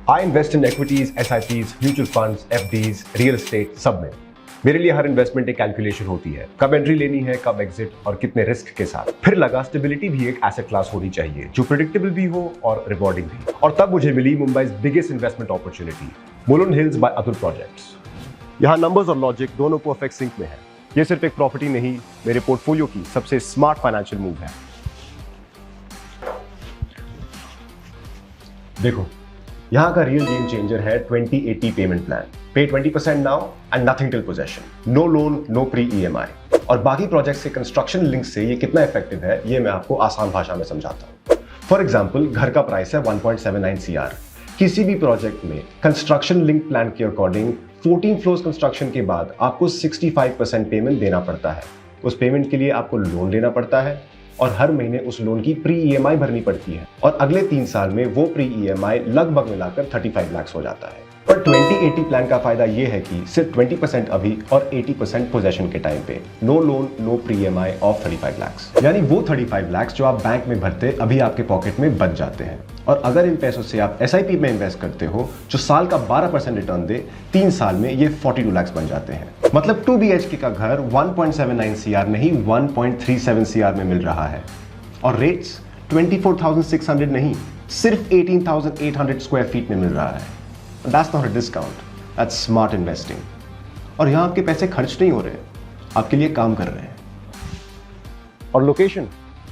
I invest in equities, SIPs, mutual funds, FDs, real estate, सब में। मेरे लिए हर इन्वेस्टमेंट एक कैलकुलेशन होती है, कब एंट्री लेनी है, कब एग्जिट और कितने रिस्क के साथ। फिर लगा स्टेबिलिटी भी एक एसेट क्लास होनी चाहिए जो प्रेडिक्टेबल भी हो और रिवॉर्डिंग भी। और तब मुझे मिली Mumbai's biggest investment opportunity, Mulund hills by Atul projects. यहाँ नंबर्स और लॉजिक दोनों परफेक्ट सिंक में है। ये सिर्फ एक प्रॉपर्टी नहीं, मेरे पोर्टफोलियो की सबसे स्मार्ट फाइनेंशियल मूव है। देखो, यहाँ का रियल गेम चेंजर है 20/80 payment plan. Pay 20% now and nothing till possession. No loan, no pre EMI। और बाकी प्रोजेक्ट्स के कंस्ट्रक्शन लिंक से ये कितना इफेक्टिव है, ये मैं आपको आसान भाषा में समझाता हूँ। फॉर एग्जाम्पल, घर का प्राइस है 1.79 CR। किसी भी प्रोजेक्ट में कंस्ट्रक्शन लिंक प्लान के अकॉर्डिंग 14 फ्लोर्स कंस्ट्रक्शन के बाद आपको 65% पेमेंट देना पड़ता है। उस पेमेंट के लिए आपको लोन लेना पड़ता है और हर महीने उस लोन की प्री EMI भरनी पड़ती है और अगले 3 साल में वो प्री EMI लगभग मिलाकर 35 लाख हो जाता है। पर 20/80 प्लान का फायदा ये है कि सिर्फ 20% अभी और 80% पोजेशन के टाइम पे। No loan, no pre EMI of 35 lakh. यानी वो 35 लाख जो आप बैंक में भरते अभी आपके पॉकेट में बच जाते हैं। और अगर इन पैसों से आप SIP में इन्वेस्ट करते हो जो साल का 12% रिटर्न दे, 3 साल में ये 42 लाख बन जाते हैं। मतलब 2 BHK का घर 1.79 CR नहीं 1.37 CR में मिल रहा है। और रेट्स 24,600 नहीं, सिर्फ 18,800 स्क्वायर फीट में मिल रहा है। That's not a discount, that's smart investing। और यहाँ आपके पैसे खर्च नहीं हो रहे, आपके लिए काम कर रहे हैं। और location,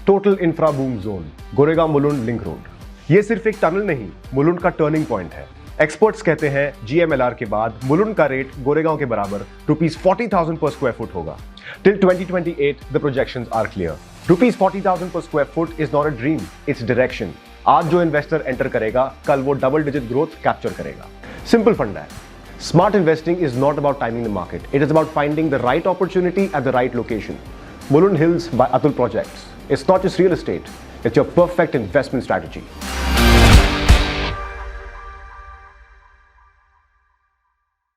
total infra boom zone, Goregaon Mulund link road. ये सिर्फ एक टनल नहीं, मुलुंड का टर्निंग पॉइंट है। एक्सपर्ट्स कहते हैं GMLR के बाद मुलुंड का रेट गोरेगांव के बराबर ₹40,000 पर स्क्वायर फुट होगा। Till 2028 the projections are clear। ₹40,000 per square foot is not a dream, it's direction। आज जो इन्वेस्टर एंटर करेगा, कल वो डबल डिजिट ग्रोथ कैप्चर करेगा। सिंपल फंडा है। Smart investing is not about timing the market, it is about finding the right opportunity at the right location. Mulund hills by Atul Projects. It's not just real estate, it's your perfect investment strategy।